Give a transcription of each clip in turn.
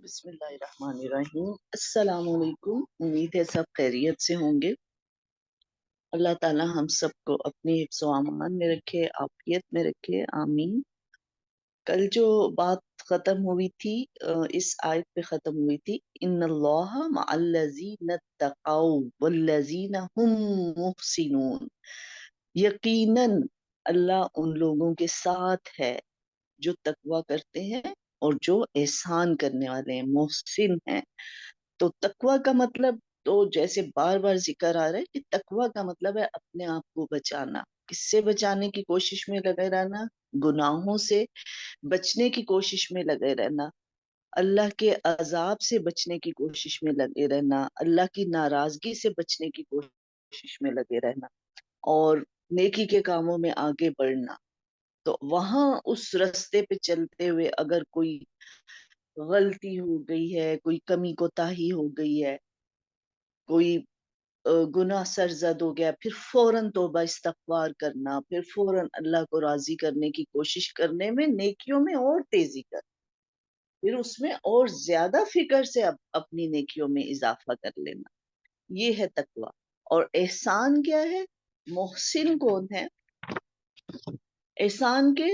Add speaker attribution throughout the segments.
Speaker 1: بسم اللہ الرحمن الرحیم۔ السلام علیکم، امید ہے سب خیریت سے ہوں گے۔ اللہ تعالی ہم سب کو اپنی حفظ و امان میں رکھے، عافیت میں رکھے، آمین۔ کل جو بات ختم ہوئی تھی اس آیت پہ ختم ہوئی تھی، ان اللہ مع الذین اتقوا والذین هم محسنون، یقیناً اللہ ان لوگوں کے ساتھ ہے جو تقوی کرتے ہیں اور جو احسان کرنے والے ہیں، محسن ہیں۔ تو تقوی کا مطلب تو جیسے بار بار ذکر آ رہا ہے کہ تقوی کا مطلب ہے اپنے آپ کو بچانا۔ کس سے بچانے کی کوشش میں لگے رہنا؟ گناہوں سے بچنے کی کوشش میں لگے رہنا، اللہ کے عذاب سے بچنے کی کوشش میں لگے رہنا، اللہ کی ناراضگی سے بچنے کی کوشش میں لگے رہنا، اور نیکی کے کاموں میں آگے بڑھنا۔ تو وہاں اس رستے پہ چلتے ہوئے اگر کوئی غلطی ہو گئی ہے، کوئی کمی کوتاہی ہو گئی ہے، کوئی گناہ سرزد ہو گیا، پھر فوراً توبہ استغفار کرنا، پھر فوراً اللہ کو راضی کرنے کی کوشش کرنے میں، نیکیوں میں اور تیزی کر، پھر اس میں اور زیادہ فکر سے اپنی نیکیوں میں اضافہ کر لینا، یہ ہے تقوی۔ اور احسان کیا ہے؟ محسن کون ہے؟ احسان کے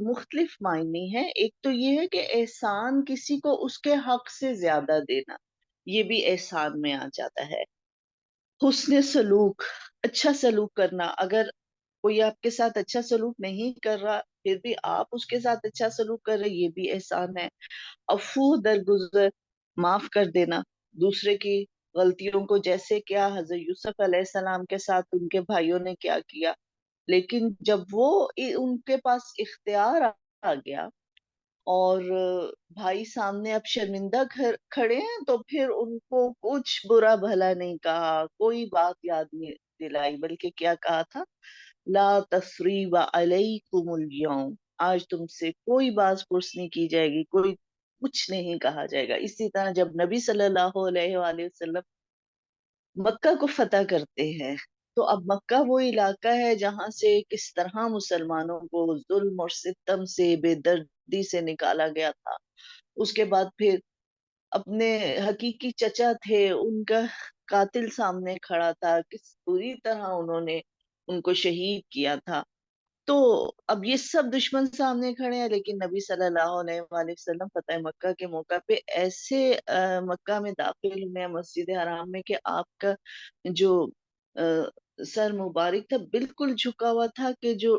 Speaker 1: مختلف معنی ہیں۔ ایک تو یہ ہے کہ احسان کسی کو اس کے حق سے زیادہ دینا، یہ بھی احسان میں آ جاتا ہے۔ حسن سلوک، اچھا سلوک کرنا، اگر کوئی آپ کے ساتھ اچھا سلوک نہیں کر رہا پھر بھی آپ اس کے ساتھ اچھا سلوک کر رہے، یہ بھی احسان ہے۔ عفو درگزر، معاف کر دینا دوسرے کی غلطیوں کو، جیسے کیا حضرت یوسف علیہ السلام کے ساتھ ان کے بھائیوں نے کیا کیا، لیکن جب وہ ان کے پاس اختیار آ گیا اور بھائی سامنے اب شرمندہ کھڑے ہیں، تو پھر ان کو کچھ برا بھلا نہیں کہا، کوئی بات یاد نہیں دلائی، بلکہ کیا کہا تھا؟ لا تثریب علیکم اليوم، آج تم سے کوئی باز پرس نہیں کی جائے گی، کوئی کچھ نہیں کہا جائے گا۔ اسی طرح جب نبی صلی اللہ علیہ وآلہ وسلم مکہ کو فتح کرتے ہیں، تو اب مکہ وہ علاقہ ہے جہاں سے کس طرح مسلمانوں کو ظلم اور ستم سے، بے دردی سے نکالا گیا تھا۔ اس کے بعد پھر اپنے حقیقی چچا تھے ان کا قاتل سامنے کھڑا تھا، کس بری طرح انہوں نے ان کو شہید کیا تھا۔ تو اب یہ سب دشمن سامنے کھڑے ہیں، لیکن نبی صلی اللہ علیہ وآلہ وسلم فتح مکہ کے موقع پہ ایسے مکہ میں داخل ہوئے ہیں، مسجد حرام میں، کہ آپ کا جو سر مبارک تھا بالکل جھکا ہوا تھا، کہ جو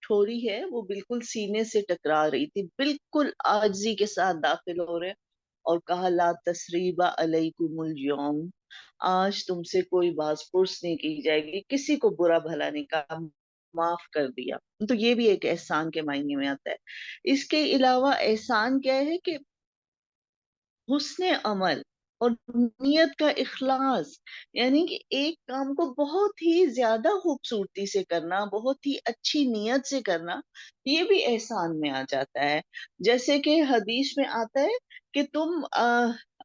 Speaker 1: ٹھوری ہے وہ بالکل سینے سے ٹکرا رہی تھی، بالکل عاجزی کے ساتھ داخل ہو رہے، اور کہا لا تثریب علیکم اليوم، آج تم سے کوئی باز پرس نہیں کی جائے گی، کسی کو برا بھلا نہیں کہا، معاف کر دیا۔ تو یہ بھی ایک احسان کے معنی میں آتا ہے۔ اس کے علاوہ احسان کیا ہے کہ حسن عمل اور نیت کا اخلاص، یعنی کہ ایک کام کو بہت ہی زیادہ خوبصورتی سے کرنا، بہت ہی اچھی نیت سے کرنا، یہ بھی احسان میں آ جاتا ہے۔ جیسے کہ حدیث میں آتا ہے کہ تم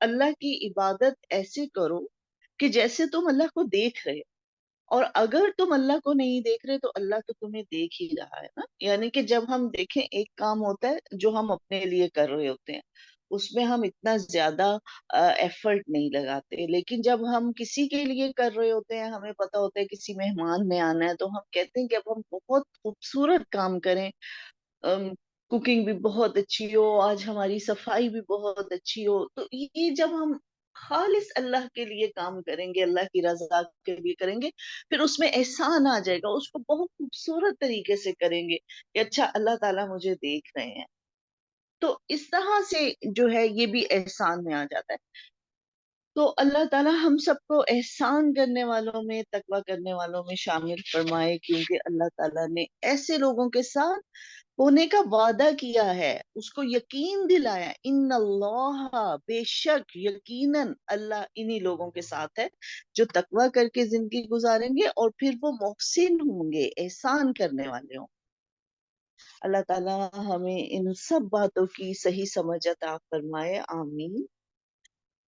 Speaker 1: اللہ کی عبادت ایسے کرو کہ جیسے تم اللہ کو دیکھ رہے، اور اگر تم اللہ کو نہیں دیکھ رہے تو اللہ تو تمہیں دیکھ ہی رہا ہے نا۔ یعنی کہ جب ہم دیکھیں، ایک کام ہوتا ہے جو ہم اپنے لیے کر رہے ہوتے ہیں، اس میں ہم اتنا زیادہ ایفرٹ نہیں لگاتے، لیکن جب ہم کسی کے لیے کر رہے ہوتے ہیں، ہمیں پتا ہوتا ہے کسی مہمان نے آنا ہے، تو ہم کہتے ہیں کہ اب ہم بہت خوبصورت کام کریں، کوکنگ بھی بہت اچھی ہو، آج ہماری صفائی بھی بہت اچھی ہو۔ تو یہ جب ہم خالص اللہ کے لیے کام کریں گے، اللہ کی رضا کے لیے کریں گے، پھر اس میں احسان آ جائے گا، اس کو بہت خوبصورت طریقے سے کریں گے کہ اچھا اللہ تعالیٰ مجھے دیکھ رہے ہیں۔ تو اس طرح سے جو ہے یہ بھی احسان میں آ جاتا ہے۔ تو اللہ تعالیٰ ہم سب کو احسان کرنے والوں میں، تقوی کرنے والوں میں شامل فرمائے، کیونکہ اللہ تعالیٰ نے ایسے لوگوں کے ساتھ ہونے کا وعدہ کیا ہے، اس کو یقین دلایا، ان اللہ، بے شک یقیناً اللہ انہی لوگوں کے ساتھ ہے جو تقوی کر کے زندگی گزاریں گے، اور پھر وہ محسن ہوں گے، احسان کرنے والے ہوں۔ اللہ تعالیٰ ہمیں ان سب باتوں کی صحیح سمجھ عطا فرمائے، آمین۔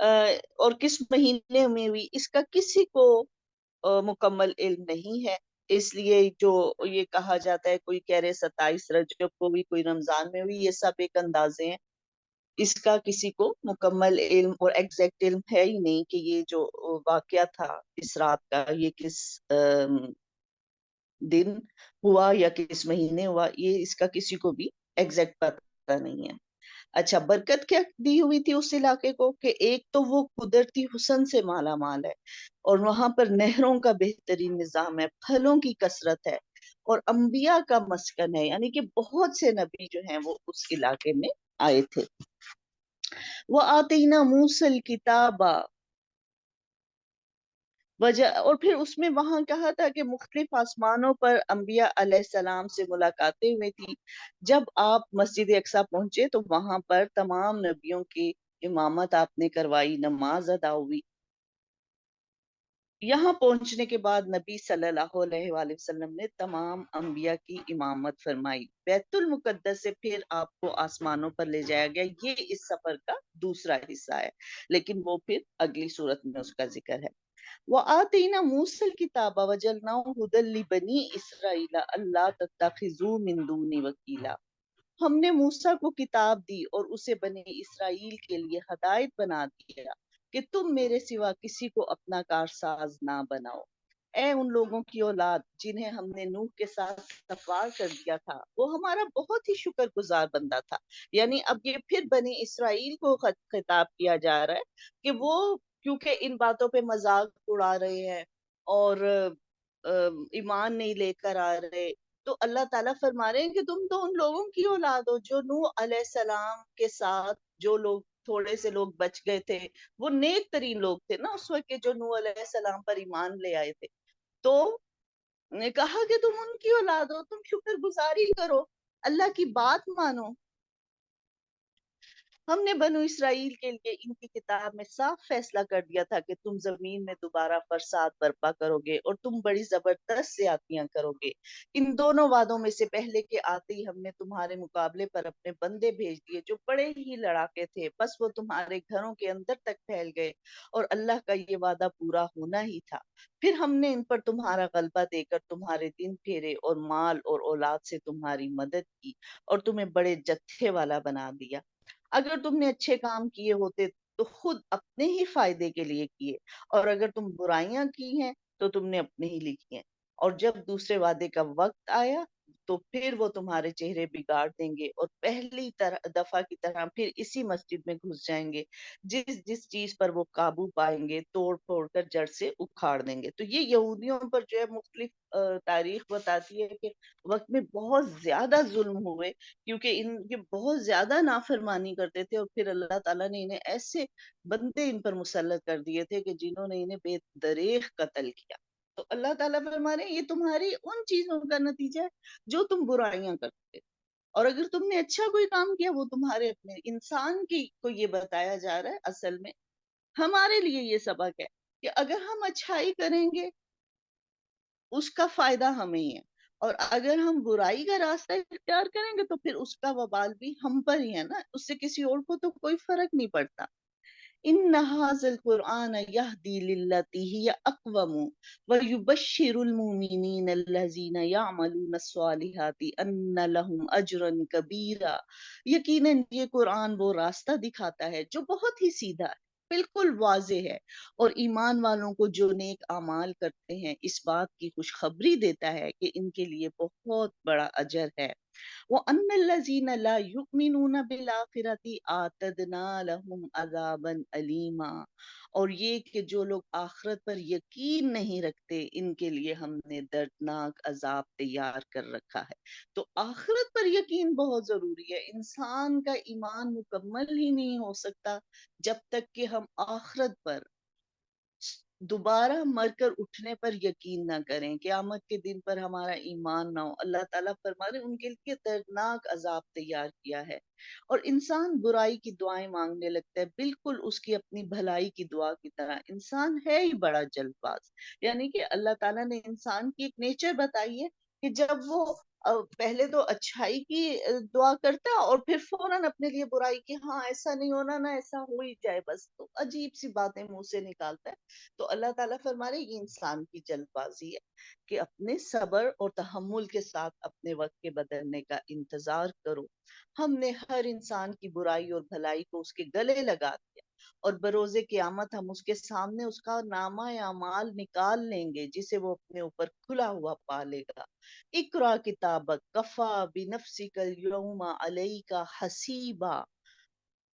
Speaker 1: اور کس مہینے میں ہوئی اس کا کسی کو مکمل علم نہیں ہے. اس لیے جو یہ کہا جاتا ہے، کوئی کہہ رہے 27 رجب کو ہوئی، کوئی رمضان میں ہوئی، یہ سب ایک اندازے ہیں. اس کا کسی کو مکمل علم اور ایگزیکٹ علم ہے ہی نہیں کہ یہ جو واقعہ تھا اس رات کا، یہ کس دن ہوا یا کس مہینے ہوا، یہ اس کا کسی کو بھی ایگزیکٹ پتہ نہیں ہے. اچھا، برکت کیا دی ہوئی تھی اس علاقے کو کہ ایک تو وہ قدرتی حسن سے مالا مال ہے، اور وہاں پر نہروں کا بہترین نظام ہے، پھلوں کی کثرت ہے، اور انبیاء کا مسکن ہے، یعنی کہ بہت سے نبی جو ہیں وہ اس علاقے میں آئے تھے. وَآتَيْنَا مُوسَى الْكِتَابَ وجہ، اور پھر اس میں وہاں کہا تھا کہ مختلف آسمانوں پر انبیاء علیہ السلام سے ملاقاتیں ہوئی تھی. جب آپ مسجد اقصی پہنچے تو وہاں پر تمام نبیوں کی امامت آپ نے کروائی، نماز ادا ہوئی. یہاں پہنچنے کے بعد نبی صلی اللہ علیہ وآلہ وسلم نے تمام انبیاء کی امامت فرمائی. بیت المقدس سے پھر آپ کو آسمانوں پر لے جایا گیا. یہ اس سفر کا دوسرا حصہ ہے، لیکن وہ پھر اگلی صورت میں اس کا ذکر ہے. وَآتَيْنَا مُوسَى الْكِتَابَ وَجَعَلْنَاهُ هُدًى لِبَنِي إِسْرَائِيلَ أَلَّا تَتَّخِذُوا مِن دُونِي وَكِيلًا. ہم نے موسیٰ کو کتاب دی اور اسے بنی اسرائیل کے لیے ہدایت بنا دیا کہ تم میرے سوا کسی کو اپنا کارساز نہ بناؤ. اے ان لوگوں کی اولاد جنہیں ہم نے نوح کے ساتھ سفار کر دیا تھا، وہ ہمارا بہت ہی شکر گزار بندہ تھا. یعنی اب یہ پھر بنی اسرائیل کو خطاب کیا جا رہا ہے کہ وہ کیونکہ ان باتوں پہ مذاق اڑا رہے ہیں اور ایمان نہیں لے کر آ رہے، تو اللہ تعالیٰ فرما رہے ہیں کہ تم تو ان لوگوں کی اولاد ہو جو نوح علیہ السلام کے ساتھ، جو لوگ تھوڑے سے لوگ بچ گئے تھے، وہ نیک ترین لوگ تھے نا اس وقت کے، جو نوح علیہ السلام پر ایمان لے آئے تھے. تو نے کہا کہ تم ان کی اولاد ہو، تم شکر گزاری کرو، اللہ کی بات مانو. ہم نے بنو اسرائیل کے لیے ان کی کتاب میں صاف فیصلہ کر دیا تھا کہ تم زمین میں دوبارہ فساد برپا کرو گے اور تم بڑی زبردست زیادتیاں کرو گے. ان دونوں وعدوں میں سے پہلے کے آتے ہی ہم نے تمہارے مقابلے پر اپنے بندے بھیج دیے جو بڑے ہی لڑاکے تھے، بس وہ تمہارے گھروں کے اندر تک پھیل گئے، اور اللہ کا یہ وعدہ پورا ہونا ہی تھا. پھر ہم نے ان پر تمہارا غلبہ دے کر تمہارے دن پھیرے اور مال اور اولاد سے تمہاری مدد کی اور تمہیں بڑے جتھے والا بنا دیا. اگر تم نے اچھے کام کیے ہوتے تو خود اپنے ہی فائدے کے لیے کیے، اور اگر تم برائیاں کی ہیں تو تم نے اپنے ہی لیے کی ہیں. اور جب دوسرے وعدے کا وقت آیا تو پھر وہ تمہارے چہرے بگاڑ دیں گے اور پہلی دفعہ کی طرح پھر اسی مسجد میں گھس جائیں گے. جس جس چیز پر وہ قابو پائیں گے توڑ پھوڑ کر جڑ سے اکھاڑ دیں گے. تو یہ یہودیوں پر جو ہے مختلف تاریخ بتاتی ہے کہ وقت میں بہت زیادہ ظلم ہوئے، کیونکہ ان کے بہت زیادہ نافرمانی کرتے تھے، اور پھر اللہ تعالیٰ نے انہیں ایسے بندے ان پر مسلط کر دیے تھے کہ جنہوں نے انہیں بے دریغ قتل کیا. تو اللہ تعالیٰ فرما رہے ہیں یہ تمہاری ان چیزوں کا نتیجہ ہے جو تم برائیاں کرتے، اور اگر تم نے اچھا کوئی کام کیا وہ تمہارے اپنے. انسان کی کو یہ بتایا جا رہا ہے، اصل میں ہمارے لیے یہ سبق ہے کہ اگر ہم اچھائی کریں گے اس کا فائدہ ہمیں ہی ہے، اور اگر ہم برائی کا راستہ اختیار کریں گے تو پھر اس کا وبال بھی ہم پر ہی ہے نا، اس سے کسی اور کو تو کوئی فرق نہیں پڑتا. ان هذا القرآن يهدي للتي هي اقوم ويبشر المؤمنين الذين يعملون الصالحات ان لهم اجرا كبيرا. یقیناً یہ قرآن وہ راستہ دکھاتا ہے جو بہت ہی سیدھا ہے، بالکل واضح ہے، اور ایمان والوں کو جو نیک اعمال کرتے ہیں اس بات کی خوشخبری دیتا ہے کہ ان کے لیے بہت بڑا اجر ہے. وَأَنَّ الَّذِينَ لَا يُؤْمِنُونَ بِالْآخِرَةِ أَعْتَدْنَا لَهُمْ عَذَابًا أَلِيمًا. اور یہ کہ جو لوگ آخرت پر یقین نہیں رکھتے ان کے لیے ہم نے دردناک عذاب تیار کر رکھا ہے. تو آخرت پر یقین بہت ضروری ہے. انسان کا ایمان مکمل ہی نہیں ہو سکتا جب تک کہ ہم آخرت پر دوبارہ مر کر اٹھنے پر یقین نہ کریں، قیامت کے دن پر ہمارا ایمان نہ ہو. اللہ تعالیٰ فرما رہے ہیں ان کے لیے دردناک عذاب تیار کیا ہے. اور انسان برائی کی دعائیں مانگنے لگتا ہے بالکل اس کی اپنی بھلائی کی دعا کی طرح. انسان ہے ہی بڑا جلد باز، یعنی کہ اللہ تعالیٰ نے انسان کی ایک نیچر بتائی ہے کہ جب وہ پہلے تو اچھائی کی دعا کرتا ہے اور پھر فوراً اپنے لیے برائی کی، ہاں ایسا نہیں ہونا نا، ایسا ہو ہی جائے بس، تو عجیب سی باتیں منہ سے نکالتا ہے. تو اللہ تعالیٰ فرما رہے یہ انسان کی جلد بازی ہے کہ اپنے صبر اور تحمل کے ساتھ اپنے وقت کے بدلنے کا انتظار کرو. ہم نے ہر انسان کی برائی اور بھلائی کو اس کے گلے لگا دیا، اور بروز قیامت ہم اس کے سامنے اس کا نامہ اعمال نکال لیں گے جسے وہ اپنے اوپر کھلا ہوا پا لے گا. اقرا کتابک کفا بنفسک اليوم علیک حسیبا،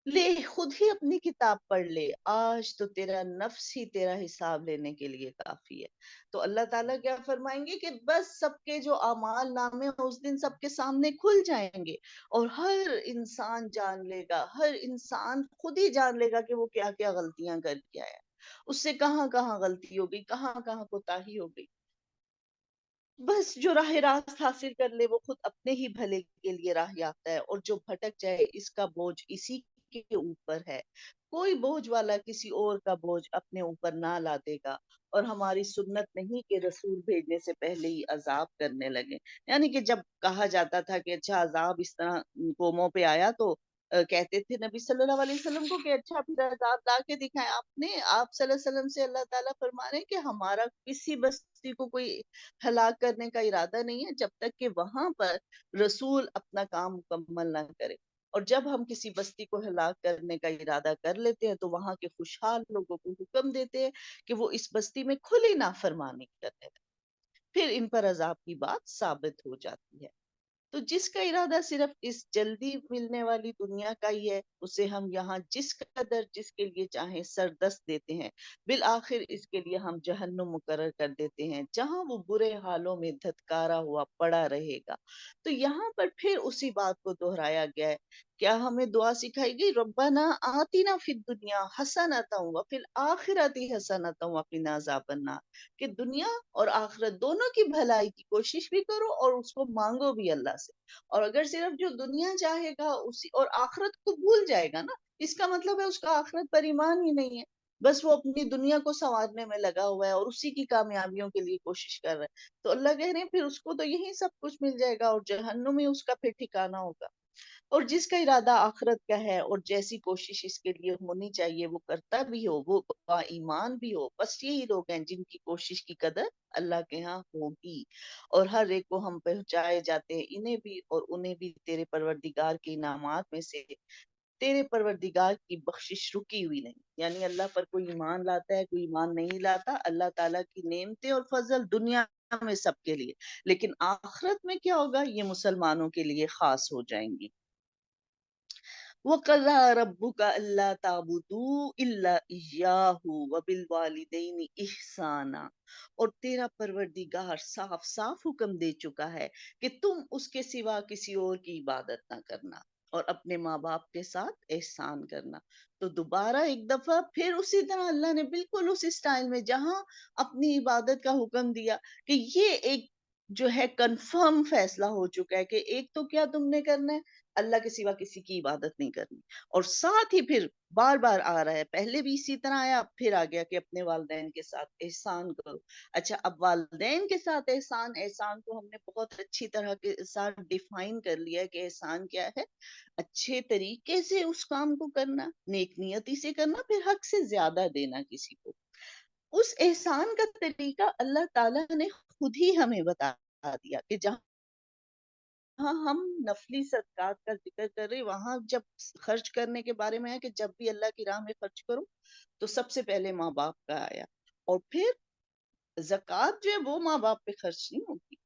Speaker 1: لے خود ہی اپنی کتاب پڑھ لے، آج تو تیرا نفس ہی تیرا حساب لینے کے لیے کافی ہے. تو اللہ تعالیٰ کیا فرمائیں گے کہ بس سب کے جو اعمال نامے اس دن سب کے سامنے کھل جائیں گے، اور ہر انسان جان لے گا، ہر انسان خود ہی جان لے گا کہ وہ کیا کیا غلطیاں کر کے آیا، اس سے کہاں کہاں غلطی ہو گئی، کہاں کہاں کوتاہی ہو گئی. بس جو راہ راست حاصل کر لے وہ خود اپنے ہی بھلے کے لیے راہ یافتہ ہے، اور جو بھٹک جائے اس کا بوجھ اسی کے اوپر ہے. کوئی بوجھ والا کسی اور کا بوجھ اپنے اوپر نہ لا دے گا. اور ہماری سنت نہیں کہ رسول بھیجنے سے پہلے ہی عذاب کرنے لگے. یعنی کہ جب کہا جاتا تھا کہ اچھا عذاب اس طرح قوموں پہ آیا تو کہتے تھے نبی صلی اللہ علیہ وسلم کو کہ اچھا پھر عذاب لا کے دکھائیں. آپ صلی اللہ علیہ وسلم سے اللہ تعالیٰ فرما رہے ہیں کہ ہمارا کسی بستی کو کوئی ہلاک کرنے کا ارادہ نہیں ہے جب تک کہ وہاں پر رسول اپنا کام مکمل نہ کرے. اور جب ہم کسی بستی کو ہلاک کرنے کا ارادہ کر لیتے ہیں تو وہاں کے خوشحال لوگوں کو حکم دیتے ہیں کہ وہ اس بستی میں کھلی نافرمانی کرنے لگے. پھر ان پر عذاب کی بات ثابت ہو جاتی ہے. تو جس کا ارادہ صرف اس جلدی ملنے والی دنیا کا ہی ہے، اسے ہم یہاں جس قدر جس کے لیے چاہیں سردست دیتے ہیں، بالآخر اس کے لیے ہم جہنم مقرر کر دیتے ہیں جہاں وہ برے حالوں میں دھتکارا ہوا پڑا رہے گا. تو یہاں پر پھر اسی بات کو دہرایا گیا ہے. کیا ہمیں دعا سکھائی گئی؟ ربنا آتنا فی الدنیا حسنۃ وفی الآخرۃ حسنۃ وقنا عذاب النار، کہ دنیا اور آخرت دونوں کی بھلائی کی کوشش بھی کرو اور اس کو مانگو بھی اللہ سے. اور اگر صرف جو دنیا چاہے گا اسی اور آخرت کو بھول جائے گا نا، اس کا مطلب ہے اس کا آخرت پر ایمان ہی نہیں ہے، بس وہ اپنی دنیا کو سنوارنے میں لگا ہوا ہے اور اسی کی کامیابیوں کے لیے کوشش کر رہا ہے. تو اللہ کہہ رہے ہیں پھر اس کو تو یہی سب کچھ مل جائے گا اور جہنم میں اس کا پھر ٹھکانہ ہوگا. اور جس کا ارادہ آخرت کا ہے اور جیسی کوشش اس کے لیے ہونی چاہیے وہ کرتا بھی ہو، وہ با ایمان بھی ہو، بس یہی لوگ ہیں جن کی کوشش کی قدر اللہ کے ہاں ہوگی. اور ہر ایک کو ہم پہنچائے جاتے ہیں انہیں بھی اور انہیں بھی تیرے پروردگار کے انعامات میں سے. تیرے پروردگار کی بخشش رکی ہوئی نہیں. یعنی اللہ پر کوئی ایمان لاتا ہے کوئی ایمان نہیں لاتا، اللہ تعالیٰ کی نعمتیں اور فضل دنیا میں سب کے لیے، لیکن آخرت میں کیا ہوگا یہ مسلمانوں کے لیے خاص ہو جائیں گی. وَقَضَىٰ رَبُّكَ أَلَّا تَعْبُدُوا إِلَّا إِيَّاهُ وَبِالْوَالِدَيْنِ إِحْسَانًا، اور تیرا پروردگار صاف صاف حکم دے چکا ہے کہ تم اس کے سوا کسی اور کی عبادت نہ کرنا اور اپنے ماں باپ کے ساتھ احسان کرنا. تو دوبارہ ایک دفعہ پھر اسی طرح اللہ نے بالکل اسی سٹائل میں جہاں اپنی عبادت کا حکم دیا کہ یہ ایک جو ہے کنفرم فیصلہ ہو چکا ہے کہ ایک تو کیا تم نے کرنا ہے، اللہ کے سوا کسی کی عبادت نہیں کرنی. اور ساتھ ہی پھر بار بار آ رہا ہے، پہلے بھی اسی طرح آیا پھر آ گیا کہ اپنے والدین کے ساتھ احسان کرو. اچھا اب والدین کے ساتھ احسان، احسان کو ہم نے بہت اچھی طرح کے ساتھ ڈیفائن کر لیا ہے کہ احسان کیا ہے. اچھے طریقے سے اس کام کو کرنا، نیک نیتی سے کرنا، پھر حق سے زیادہ دینا کسی کو. اس احسان کا طریقہ اللہ تعالیٰ نے خود ہی ہمیں بتا دیا کہ جہاں ہاں ہم نفلی صدقات کا ذکر کر رہے وہاں جب خرچ کرنے کے بارے میں ہے کہ جب بھی اللہ کی راہ میں خرچ کرو تو سب سے پہلے ماں باپ کا آیا، اور پھر زکوٰۃ جو ہے وہ ماں باپ پہ خرچ نہیں ہوتی.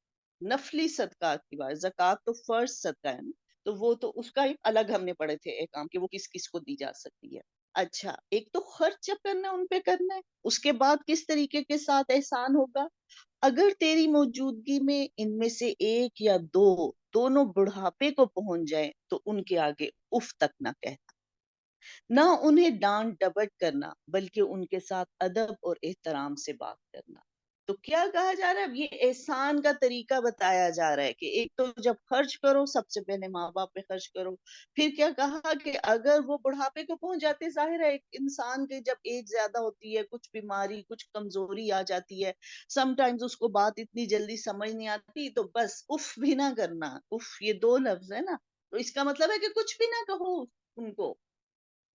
Speaker 1: نفلی صدقات کی بات، زکوٰۃ تو فرض صدقہ ہے نا، تو وہ تو اس کا ایک الگ ہم نے پڑھے تھے احکام کہ وہ کس کس کو دی جا سکتی ہے. اچھا ایک تو خرچ جب کرنا ہے ان پہ کرنا ہے، اس کے بعد کس طریقے کے ساتھ احسان ہوگا؟ اگر تیری موجودگی میں ان میں سے ایک یا دو دونوں بڑھاپے کو پہنچ جائیں تو ان کے آگے اف تک نہ کہنا، نہ انہیں ڈانٹ ڈپٹ کرنا بلکہ ان کے ساتھ ادب اور احترام سے بات کرنا. تو کیا کہا جا رہا ہے؟ اب یہ احسان کا طریقہ بتایا جا رہا ہے کہ ایک تو جب خرچ کرو سب سے پہلے ماں باپ پہ خرچ کرو. پھر کیا کہا کہ اگر وہ بڑھاپے کو پہنچ جاتے، ظاہر ہے ایک انسان کے جب ایج زیادہ ہوتی ہے، کچھ بیماری کچھ کمزوری آ جاتی ہے، سم ٹائمز اس کو بات اتنی جلدی سمجھ نہیں آتی، تو بس اف بھی نہ کرنا. اف یہ دو لفظ ہے نا، تو اس کا مطلب ہے کہ کچھ بھی نہ کہو ان کو.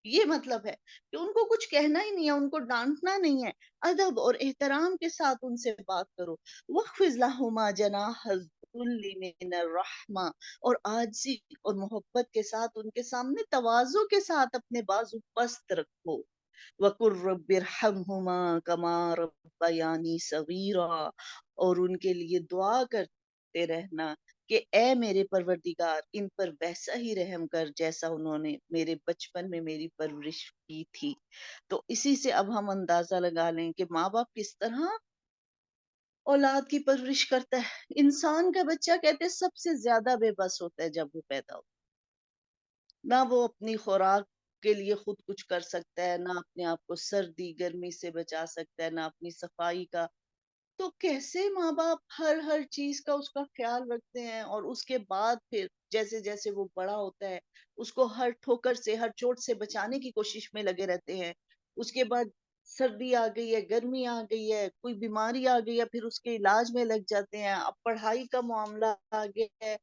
Speaker 1: یہ مطلب ہے کہ ان کو کچھ کہنا ہی نہیں ہے، ان کو ڈانٹنا نہیں ہے، ادب اور احترام کے ساتھ ان سے بات کرو. وَخْفِضْ لَهُمَا جَنَاحَ الذُّلِّ مِنَ الرَّحْمَةِ، اور عاجزی اور محبت کے ساتھ ان کے سامنے تواضع کے ساتھ اپنے بازو پست رکھو. وَقُلْ رَبِّ ارْحَمْهُمَا كَمَا رَبَّيَانِي صَغِيرًا، اور ان کے لیے دعا کرتے رہنا کہ اے میرے پروردگار ان پر ویسا ہی رحم کر جیسا انہوں نے میرے بچپن میں میری پرورش کی تھی. تو اسی سے اب ہم اندازہ لگا لیں کہ ماں باپ کس طرح اولاد کی پرورش کرتا ہے. انسان کا بچہ کہتے ہیں سب سے زیادہ بے بس ہوتا ہے جب وہ پیدا ہوتا ہے. نہ وہ اپنی خوراک کے لیے خود کچھ کر سکتا ہے، نہ اپنے آپ کو سردی گرمی سے بچا سکتا ہے، نہ اپنی صفائی کا. تو کیسے ماں باپ ہر چیز کا اس کا خیال رکھتے ہیں، اور اس کے بعد پھر جیسے جیسے وہ بڑا ہوتا ہے اس کو ہر ٹھوکر سے ہر چوٹ سے بچانے کی کوشش میں لگے رہتے ہیں. اس کے بعد سردی آ گئی ہے، گرمی آ گئی ہے، کوئی بیماری آ گئی ہے، پھر اس کے علاج میں لگ جاتے ہیں. اب پڑھائی کا معاملہ آ گیا ہے،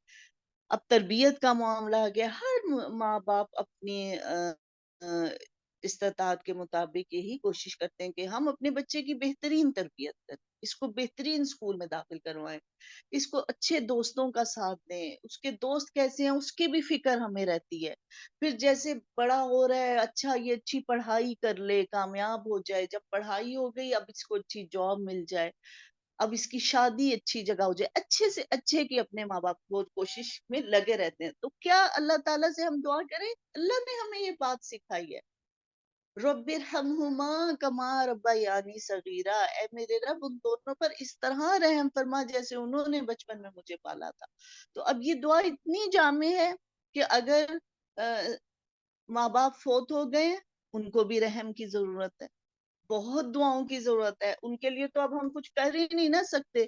Speaker 1: اب تربیت کا معاملہ آ گیا. ہر ماں باپ اپنی استطاعت کے مطابق یہی کوشش کرتے ہیں کہ ہم اپنے بچے کی بہترین تربیت کریں، اس کو بہترین اسکول میں داخل کروائیں، اس کو اچھے دوستوں کا ساتھ دیں، اس کے دوست کیسے ہیں اس کی بھی فکر ہمیں رہتی ہے. پھر جیسے بڑا ہو رہا ہے، اچھا یہ اچھی پڑھائی کر لے، کامیاب ہو جائے. جب پڑھائی ہو گئی اب اس کو اچھی جاب مل جائے، اب اس کی شادی اچھی جگہ ہو جائے، اچھے سے اچھے کی اپنے ماں باپ کو کوشش میں لگے رہتے ہیں. تو کیا اللہ تعالیٰ سے ہم دعا کریں؟ اللہ نے ہمیں یہ بات سکھائی ہے، رب ارحمہما کما ربیانی صغیرا، اے میرے رب ان دونوں پر اس طرح رحم فرما جیسے انہوں نے بچپن میں مجھے پالا تھا. تو اب یہ دعا اتنی جامع ہے کہ اگر ماں باپ فوت ہو گئے ان کو بھی رحم کی ضرورت ہے، بہت دعاؤں کی ضرورت ہے. ان کے لیے تو اب ہم کچھ کر ہی نہیں نہ سکتے.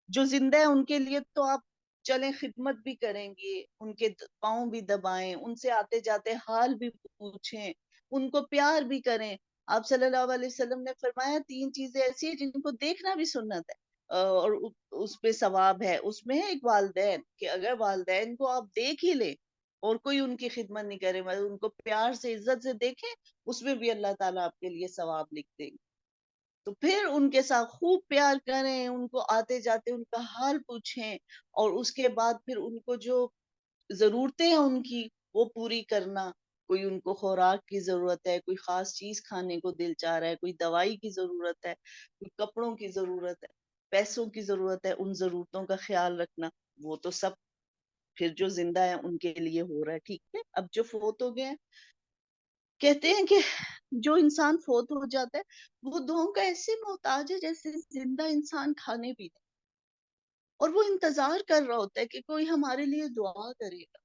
Speaker 1: جو زندہ ہے ان کے لیے تو آپ چلیں خدمت بھی کریں گے، ان کے پاؤں بھی دبائیں، ان سے آتے جاتے حال بھی پوچھیں، ان کو پیار بھی کریں. آپ صلی اللہ علیہ وسلم نے فرمایا 3 چیزیں ایسی ہیں جن کو دیکھنا بھی سنت ہے اور اس پہ ثواب ہے. اس میں ہے ایک والدین، کہ اگر والدین کو آپ دیکھ ہی لیں اور کوئی ان کی خدمت نہیں کرے مگر ان کو پیار سے عزت سے دیکھیں، اس میں بھی اللہ تعالیٰ آپ کے لیے ثواب لکھ دیں گے. تو پھر ان کے ساتھ خوب پیار کریں، ان کو آتے جاتے ان کا حال پوچھیں، اور اس کے بعد پھر ان کو جو ضرورتیں ہیں ان کی وہ پوری کرنا. کوئی ان کو خوراک کی ضرورت ہے، کوئی خاص چیز کھانے کو دل چاہ رہا ہے، کوئی دوائی کی ضرورت ہے، کوئی کپڑوں کی ضرورت ہے، پیسوں کی ضرورت ہے، ان ضرورتوں کا خیال رکھنا. وہ تو سب پھر جو زندہ ہیں ان کے لیے ہو رہا ہے. ٹھیک ہے، اب جو فوت ہو گئے ہیں کہتے ہیں کہ جو انسان فوت ہو جاتا ہے وہ دعاؤں کا ایسے محتاج ہے جیسے زندہ انسان کھانے پینے، اور وہ انتظار کر رہا ہوتا ہے کہ کوئی ہمارے لیے دعا کرے گا.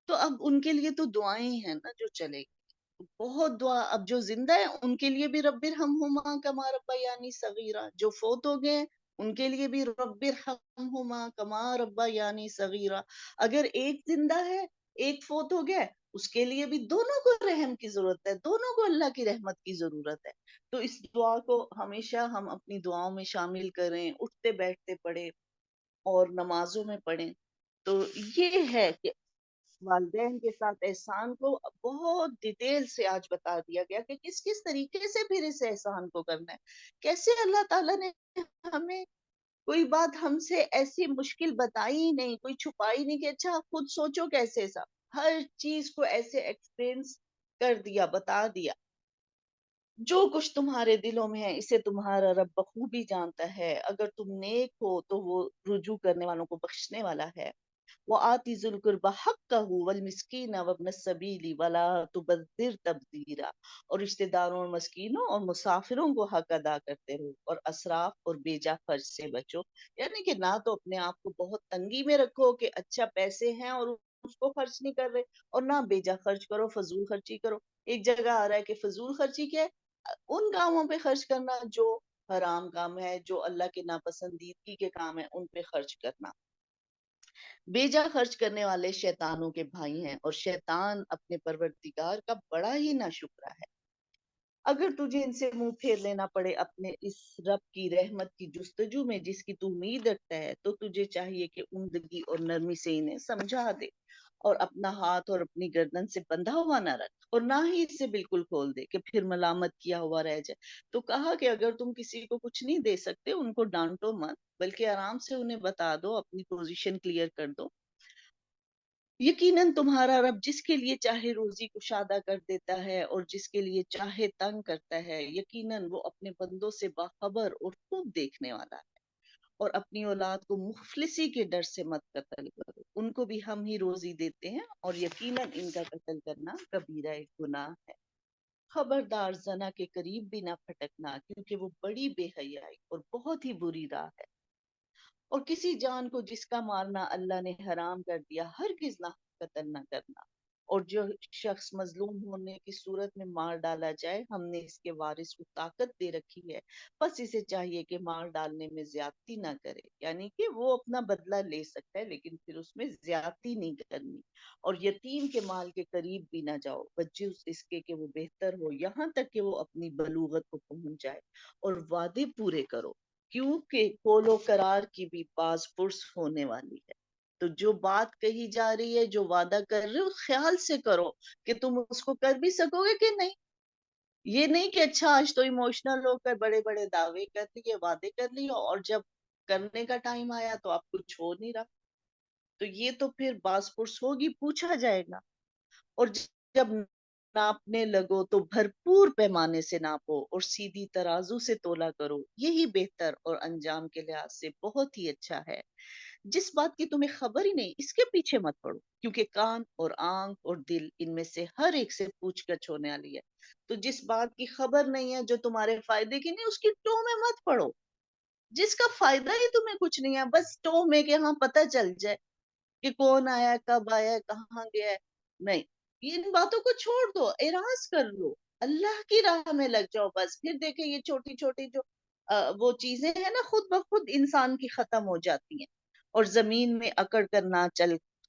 Speaker 1: تو اب ان کے لیے تو دعائیں ہیں نا جو چلے گی، بہت دعا. اب جو زندہ ہے ان کے لیے بھی رب ارحمہما کما ربیانی صغیرا، جو فوت ہو گئے ہیں ان کے لیے بھی رب ارحمہما کما ربیانی صغیرا. اگر ایک زندہ ہے ایک فوت ہو گیا ہے اس کے لیے بھی دونوں کو رحم کی ضرورت ہے، دونوں کو اللہ کی رحمت کی ضرورت ہے. تو اس دعا کو ہمیشہ ہم اپنی دعاؤں میں شامل کریں، اٹھتے بیٹھتے پڑھیں اور نمازوں میں پڑھیں. تو یہ ہے کہ والدین کے ساتھ احسان کو بہت ڈیٹیل سے آج بتا دیا گیا کہ کس کس طریقے سے پھر اس احسان کو کرنا ہے. کیسے اللہ تعالیٰ نے ہمیں کوئی بات ہم سے ایسی مشکل بتائی ہی نہیں، کوئی چھپائی نہیں کہ اچھا خود سوچو کیسے سا. ہر چیز کو ایسے ایکسپلینس کر دیا، بتا دیا. جو کچھ تمہارے دلوں میں ہے اسے تمہارا رب بخوبی جانتا ہے. اگر تم نیک ہو تو وہ رجوع کرنے والوں کو بخشنے والا ہے. وَآتِ ذُو الْقُرْبَى حَقَّهُ وَالْمِسْكِينَ وَابْنَ السَّبِيلِ وَلَا تُبَذِّرْ تَبْذِيرًا، اور رشتہ داروں اور مسکینوں اور مسافروں کو حق ادا کرتے رہو اور اسراف اور بیجا خرچ سے بچو. یعنی کہ نہ تو اپنے آپ کو بہت تنگی میں رکھو کہ اچھا پیسے ہیں اور اس کو خرچ نہیں کر رہے، اور نہ بیجا خرچ کرو، فضول خرچی کرو. ایک جگہ آ رہا ہے کہ فضول خرچی کیا ہے؟ ان کاموں پہ خرچ کرنا جو حرام کام ہے، جو اللہ کے ناپسندیدگی کے کام ہیں ان پہ خرچ کرنا۔ بیجا خرچ کرنے والے شیطانوں کے بھائی ہیں، اور شیطان اپنے پروردگار کا بڑا ہی ناشکرا ہے۔ اگر تجھے ان سے منہ پھیر لینا پڑے اپنے اس رب کی رحمت کی جستجو میں جس کی تو امید رکھتا ہے، تو تجھے چاہیے کہ عمدگی اور نرمی سے انہیں سمجھا دے، اور اپنا ہاتھ اور اپنی گردن سے بندھا ہوا نہ رکھ، اور نہ ہی اسے بالکل کھول دے کہ پھر ملامت کیا ہوا رہ جائے۔ تو کہا کہ اگر تم کسی کو کچھ نہیں دے سکتے، ان کو ڈانٹو مت، بلکہ آرام سے انہیں بتا دو، اپنی پوزیشن کلیئر کر دو۔ یقیناً تمہارا رب جس کے لیے چاہے روزی کشادہ کر دیتا ہے اور جس کے لیے چاہے تنگ کرتا ہے، یقیناً وہ اپنے بندوں سے باخبر اور خوب دیکھنے والا ہے۔ اور اپنی اولاد کو مفلسی کے ڈر سے مت قتل کرو، ان کو بھی ہم ہی روزی دیتے ہیں، اور یقیناً ان کا قتل کرنا کبیرہ گناہ ہے۔ خبردار زنا کے قریب بھی نہ پھٹکنا، کیونکہ وہ بڑی بے حیائی اور بہت ہی بری راہ ہے۔ اور کسی جان کو جس کا مارنا اللہ نے حرام کر دیا، ہرگز نہ قتل نہ کرنا۔ اور جو شخص مظلوم ہونے کی صورت میں مار ڈالا جائے، ہم نے اس کے وارث کو طاقت دے رکھی ہے، بس اسے چاہیے کہ مار ڈالنے میں زیادتی نہ کرے، یعنی کہ وہ اپنا بدلہ لے سکتا ہے لیکن پھر اس میں زیادتی نہیں کرنی۔ اور یتیم کے مال کے قریب بھی نہ جاؤ، بجز اس کے کہ وہ بہتر ہو، یہاں تک کہ وہ اپنی بلوغت کو پہنچ جائے، اور وعدے پورے کرو، کیونکہ قول و قرار کی بھی باز پرس ہونے والی ہے۔ تو جو بات کہی جا رہی ہے، جو وعدہ کر رہے ہو، خیال سے کرو کہ تم اس کو کر بھی سکو گے کہ نہیں۔ یہ نہیں کہ اچھا آج تو ایموشنل ہو کر بڑے بڑے دعوے کر لیے، وعدے کر لیے، اور جب کرنے کا ٹائم آیا تو آپ کچھ ہو نہیں رہا، تو یہ تو پھر باز پرس ہوگی، پوچھا جائے گا۔ اور جب ناپنے لگو تو بھرپور پیمانے سے ناپو اور سیدھی ترازو سے تولا کرو، یہی بہتر اور انجام کے لحاظ سے بہت ہی اچھا ہے۔ جس بات کی تمہیں خبر ہی نہیں، اس کے پیچھے مت پڑو، کیونکہ کان اور آنکھ اور دل ان میں سے ہر ایک سے پوچھ گچھ ہونے والی ہے۔ تو جس بات کی خبر نہیں ہے، جو تمہارے فائدے کی نہیں، اس کی ٹو میں مت پڑو۔ جس کا فائدہ ہی تمہیں کچھ نہیں ہے، بس ٹو میں کہ ہاں پتہ چل جائے کہ کون آیا، کب آیا، کہاں گیا ہے، نہیں، ان باتوں کو چھوڑ دو، اعراض کر لو، اللہ کی راہ میں لگ جاؤ، بس پھر دیکھیں یہ چھوٹی چھوٹی جو وہ چیزیں ہیں نا، خود بخود انسان کی ختم ہو جاتی ہیں۔ اور زمین میں اکڑ کر نہ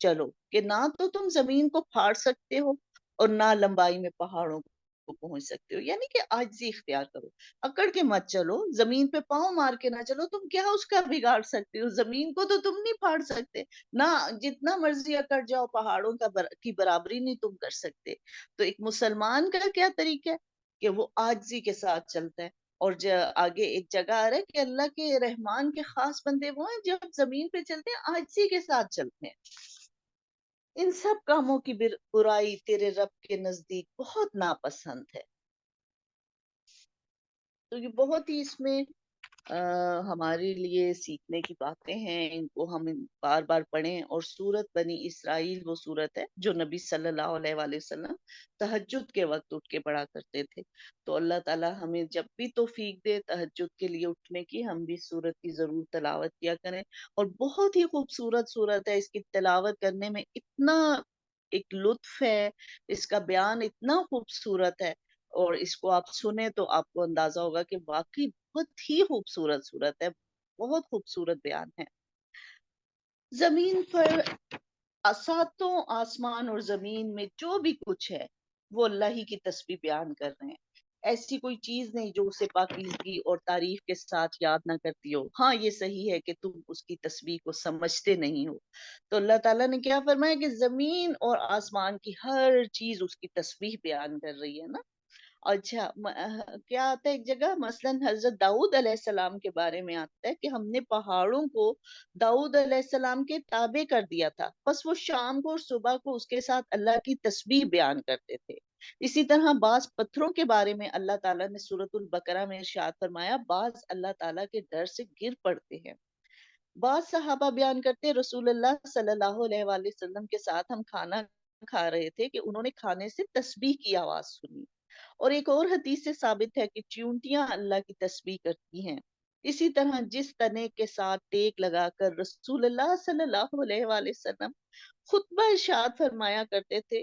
Speaker 1: چلو، کہ نہ تو تم زمین کو پھاڑ سکتے ہو اور نہ لمبائی میں پہاڑوں کو پہنچ سکتے ہو، یعنی کہ عاجزی اختیار کرو، اکڑ کے مت چلو، زمین پہ پاؤں مار کے نہ چلو، تم کیا اس کا بگاڑ سکتے ہو، زمین کو تو تم نہیں پھاڑ سکتے، نہ جتنا مرضی اکڑ جاؤ پہاڑوں کی برابری نہیں تم کر سکتے۔ تو ایک مسلمان کا کیا طریقہ ہے کہ وہ عاجزی کے ساتھ چلتا ہے۔ اور آگے ایک جگہ آ رہا ہے کہ اللہ کے رحمان کے خاص بندے وہ ہیں جب زمین پہ چلتے ہیں عاجزی کے ساتھ چلتے ہیں۔ ان سب کاموں کی برائی تیرے رب کے نزدیک بہت ناپسند ہے۔ تو یہ بہت ہی اس میں ہمارے لیے سیکھنے کی باتیں ہیں، ان کو ہم بار بار پڑھیں۔ اور سورت بنی اسرائیل وہ سورت ہے جو نبی صلی اللہ علیہ وآلہ وسلم تہجد کے وقت اٹھ کے پڑھا کرتے تھے۔ تو اللہ تعالیٰ ہمیں جب بھی توفیق دے تہجد کے لیے اٹھنے کی، ہم بھی سورت کی ضرور تلاوت کیا کریں۔ اور بہت ہی خوبصورت سورت ہے، اس کی تلاوت کرنے میں اتنا ایک لطف ہے، اس کا بیان اتنا خوبصورت ہے، اور اس کو آپ سنیں تو آپ کو اندازہ ہوگا کہ واقعی بہت ہی خوبصورت صورت ہے، بہت خوبصورت بیان ہے۔ زمین پر ساتوں آسمان اور زمین میں جو بھی کچھ ہے وہ اللہ ہی کی تسبیح بیان کر رہے ہیں۔ ایسی کوئی چیز نہیں جو اسے پاکیزگی اور تعریف کے ساتھ یاد نہ کرتی ہو۔ ہاں یہ صحیح ہے کہ تم اس کی تسبیح کو سمجھتے نہیں ہو۔ تو اللہ تعالیٰ نے کیا فرمایا کہ زمین اور آسمان کی ہر چیز اس کی تسبیح بیان کر رہی ہے نا۔ اچھا کیا آتا ہے ایک جگہ، مثلا حضرت داؤد علیہ السلام کے بارے میں آتا ہے کہ ہم نے پہاڑوں کو داؤد علیہ السلام کے تابع کر دیا تھا، بس وہ شام کو اور صبح کو اس کے ساتھ اللہ کی تسبیح بیان کرتے تھے۔ اسی طرح بعض پتھروں کے بارے میں اللہ تعالیٰ نے سورۃ البقرہ میں ارشاد فرمایا، بعض اللہ تعالیٰ کے ڈر سے گر پڑتے ہیں۔ بعض صحابہ بیان کرتے رسول اللہ صلی اللہ علیہ وآلہ وسلم کے ساتھ ہم کھانا کھا رہے تھے کہ انہوں نے کھانے سے تسبیح کی آواز سنی۔ اور ایک اور حدیث سے ثابت ہے کہ چیونٹیاں اللہ کی تسبیح کرتی ہیں۔ اسی طرح جس تنے کے ساتھ ٹیک لگا کر رسول اللہ صلی اللہ علیہ وآلہ وسلم خطبہ ارشاد فرمایا کرتے تھے،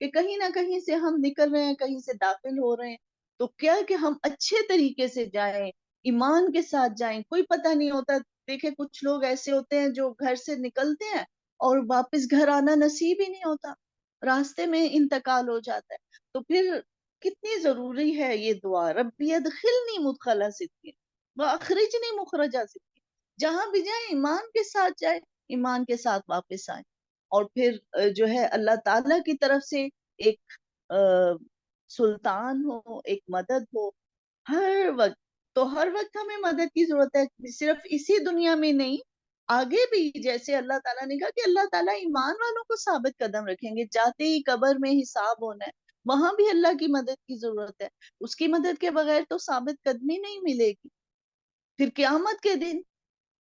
Speaker 1: کہ کہیں نہ کہیں سے ہم نکل رہے ہیں، کہیں سے داخل ہو رہے ہیں، تو کیا کہ ہم اچھے طریقے سے جائیں، ایمان کے ساتھ جائیں. کوئی پتہ نہیں ہوتا. دیکھیں کچھ لوگ ایسے ہوتے ہیں جو گھر سے نکلتے ہیں اور واپس گھر آنا نصیب ہی نہیں ہوتا، راستے میں انتقال ہو جاتا ہے. تو پھر کتنی ضروری ہے یہ دعا، ربی ادخلنی مدخل صدق واخرجنی مخرج صدق. جہاں بھی جائیں ایمان کے ساتھ جائیں، ایمان کے ساتھ واپس آئیں. اور پھر جو ہے اللہ تعالیٰ کی طرف سے ایک سلطان ہو، ایک مدد ہو ہر وقت. تو ہر وقت ہمیں مدد کی ضرورت ہے، صرف اسی دنیا میں نہیں، آگے بھی. جیسے اللہ تعالیٰ نے کہا کہ اللہ تعالیٰ ایمان والوں کو ثابت قدم رکھیں گے، جاتے ہی قبر میں حساب ہونا ہے، وہاں بھی اللہ کی مدد کی ضرورت ہے. اس کی مدد کے بغیر تو ثابت قدمی نہیں ملے گی. پھر قیامت کے دن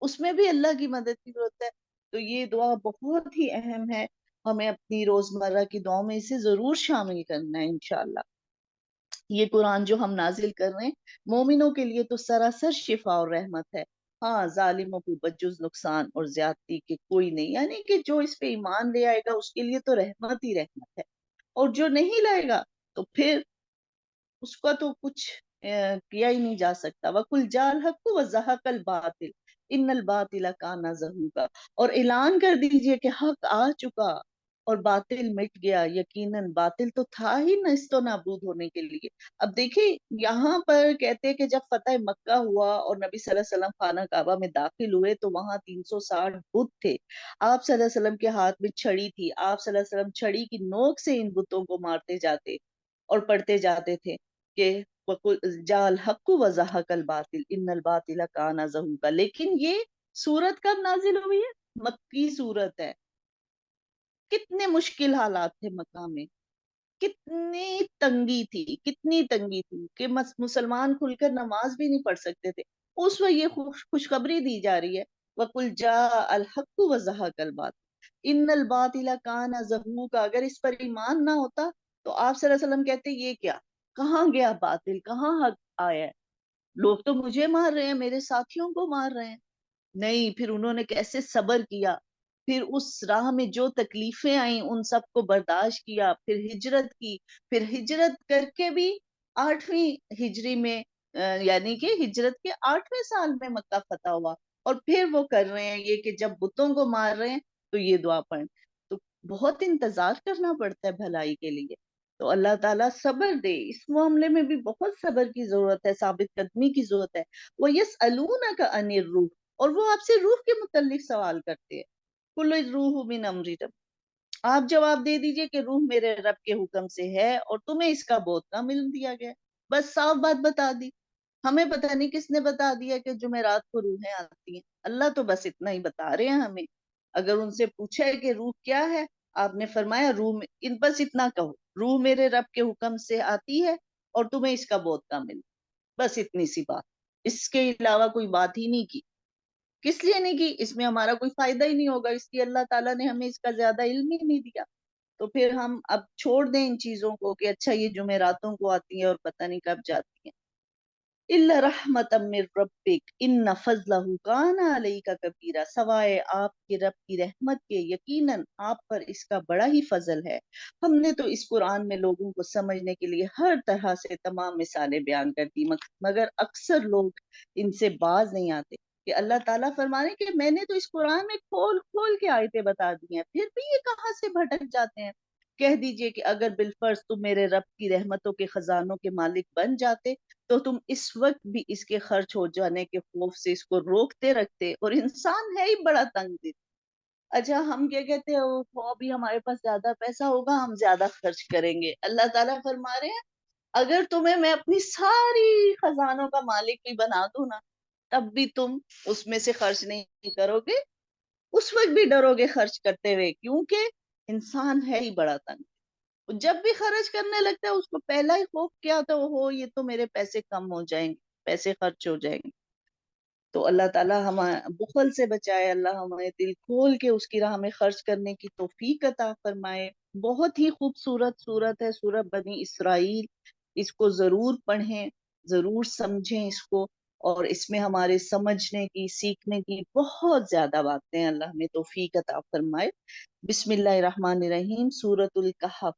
Speaker 1: اس میں بھی اللہ کی مدد کی ضرورت ہے. تو یہ دعا بہت ہی اہم ہے، ہمیں اپنی روزمرہ کی دعاؤں میں اسے ضرور شامل کرنا ہے انشاءاللہ. یہ قرآن جو ہم نازل کر رہے ہیں مومنوں کے لیے تو سراسر شفا اور رحمت ہے. ہاں، ظالموں کو بجز نقصان اور زیادتی کے کوئی نہیں، یعنی کہ جو اس پہ ایمان لے آئے گا اس کے لیے تو رحمت ہی رحمت ہے، اور جو نہیں لائے گا تو پھر اس کا تو کچھ کیا ہی نہیں جا سکتا. وَقُلْ جَاءَ الْحَقُّ وَزَهَقَ الْبَاطِلُ إِنَّ الْبَاطِلَ كَانَ زَهُوقًا. اور اعلان کر دیجئے کہ حق آ چکا اور باطل مٹ گیا، یقیناً باطل تو تھا ہی نیست و نابود ہونے کے لیے. اب دیکھیں یہاں پر کہتے ہیں کہ جب فتح مکہ ہوا اور نبی صلی اللہ علیہ وسلم خانہ کعبہ میں داخل ہوئے تو وہاں 360 بت تھے. آپ صلی اللہ علیہ وسلم کے ہاتھ میں چھڑی تھی، آپ صلی اللہ علیہ وسلم چھڑی کی نوک سے ان بتوں کو مارتے جاتے اور پڑھتے جاتے تھے کہ وَقُلْ جَاءَ الْحَقُّ وَزَهَقَ الْبَاطِلُ إِنَّ الْبَاطِلَ كَانَ زَهُوقًا. لیکن یہ سورت کب نازل ہوئی ہے؟ مکی سورت ہے. کتنے مشکل حالات تھے مکہ میں، کتنی تنگی تھی، کتنی تنگی تھی کہ مسلمان کھل کر نماز بھی نہیں پڑھ سکتے تھے. اس وقت یہ خوشخبری دی جا رہی ہے وَقُلْ جَاءَ الْحَقُّ وَزَهَقَ الْبَاطِلُ إِنَّ الْبَاطِلَ كَانَ زَهُوقًا. اگر اس پر ایمان نہ ہوتا تو آپ صلی اللہ علیہ وسلم کہتے یہ کیا، کہاں گیا باطل، کہاں حق آیا ہے؟ لوگ تو مجھے مار رہے ہیں، میرے ساتھیوں کو مار رہے ہیں. نہیں، پھر انہوں نے کیسے صبر کیا، پھر اس راہ میں جو تکلیفیں آئیں ان سب کو برداشت کیا، پھر ہجرت کی. پھر ہجرت کر کے بھی 8ویں ہجری میں یعنی کہ ہجرت کے 8ویں سال میں مکہ فتح ہوا، اور پھر وہ کر رہے ہیں یہ کہ جب بتوں کو مار رہے ہیں تو یہ دعا پڑھیں. تو بہت انتظار کرنا پڑتا ہے بھلائی کے لیے. تو اللہ تعالیٰ صبر دے، اس معاملے میں بھی بہت صبر کی ضرورت ہے، ثابت قدمی کی ضرورت ہے. وَيَسْأَلُونَكَ عَنِ الرُّوحِ. اور وہ آپ سے روح کے متعلق سوال کرتے ہیں. کل روح من امر رب. آپ جواب دے دیجئے کہ روح میرے رب کے حکم سے ہے اور تمہیں اس کا بہت کم علم دیا گیا. بس صاف بات بتا دی. ہمیں پتہ نہیں کس نے بتا دیا کہ جمعرات کو روحیں آتی ہیں، اللہ تو بس اتنا ہی بتا رہے ہیں ہمیں. اگر ان سے پوچھا ہے کہ روح کیا ہے، آپ نے فرمایا روح بس اتنا کہو، روح میرے رب کے حکم سے آتی ہے اور تمہیں اس کا بہت کم علم. بس اتنی سی بات، اس کے علاوہ کوئی بات ہی نہیں کی. کس لیے نہیں کی؟ اس میں ہمارا کوئی فائدہ ہی نہیں ہوگا، اس لیے اللہ تعالیٰ نے ہمیں اس کا زیادہ علم ہی نہیں دیا. تو پھر ہم اب چھوڑ دیں ان چیزوں کو کہ اچھا یہ جمعراتوں کو آتی ہے اور پتہ نہیں کب جاتی ہیں. الا رحمت من ربک ان فضلہ کان علیک کبیرا. سوائے آپ کے رب کی رحمت کے یقیناً آپ پر اس کا بڑا ہی فضل ہے. ہم نے تو اس قرآن میں لوگوں کو سمجھنے کے لیے ہر طرح سے تمام مثالیں بیان کر دی، مگر اکثر لوگ ان سے باز نہیں آتے. کہ اللہ تعالیٰ فرما رہے ہیں کہ میں نے تو اس قرآن میں کھول کھول کے آیتیں بتا دی ہیں، پھر بھی یہ کہاں سے بھٹک جاتے ہیں. کہہ دیجئے کہ اگر بالفرض تم میرے رب کی رحمتوں کے خزانوں کے مالک بن جاتے تو تم اس وقت بھی اس کے خرچ ہو جانے کے خوف سے اس کو روکتے رکھتے، اور انسان ہے ہی بڑا تنگ دل. اچھا ہم کیا کہتے ہیں وہ ابھی ہمارے پاس زیادہ پیسہ ہوگا ہم زیادہ خرچ کریں گے. اللہ تعالیٰ فرما رہے ہیں اگر تمہیں میں اپنی ساری خزانوں کا مالک بھی بنا دوں نا تب بھی تم اس میں سے خرچ نہیں کرو گے، اس وقت بھی ڈرو گے خرچ کرتے ہوئے، کیونکہ انسان ہے ہی بڑا تنگ. جب بھی خرچ کرنے لگتا ہے اس کو پہلا ہی خوف کیا ہوتا ہے، ہو یہ تو میرے پیسے کم ہو جائیں گے، پیسے خرچ ہو جائیں گے. تو اللہ تعالیٰ ہمیں بخل سے بچائے، اللہ ہمیں دل کھول کے اس کی راہ میں خرچ کرنے کی توفیق عطا فرمائے. بہت ہی خوبصورت سورت ہے سورت بنی اسرائیل. اس کو ضرور پڑھیں، ضرور سمجھیں اس کو، اور اس میں ہمارے سمجھنے کی، سیکھنے کی بہت زیادہ باتیں ہیں. اللہ ہمیں توفیق عطا فرمائے. بسم اللہ الرحمن الرحیم. سورۃ الکہف.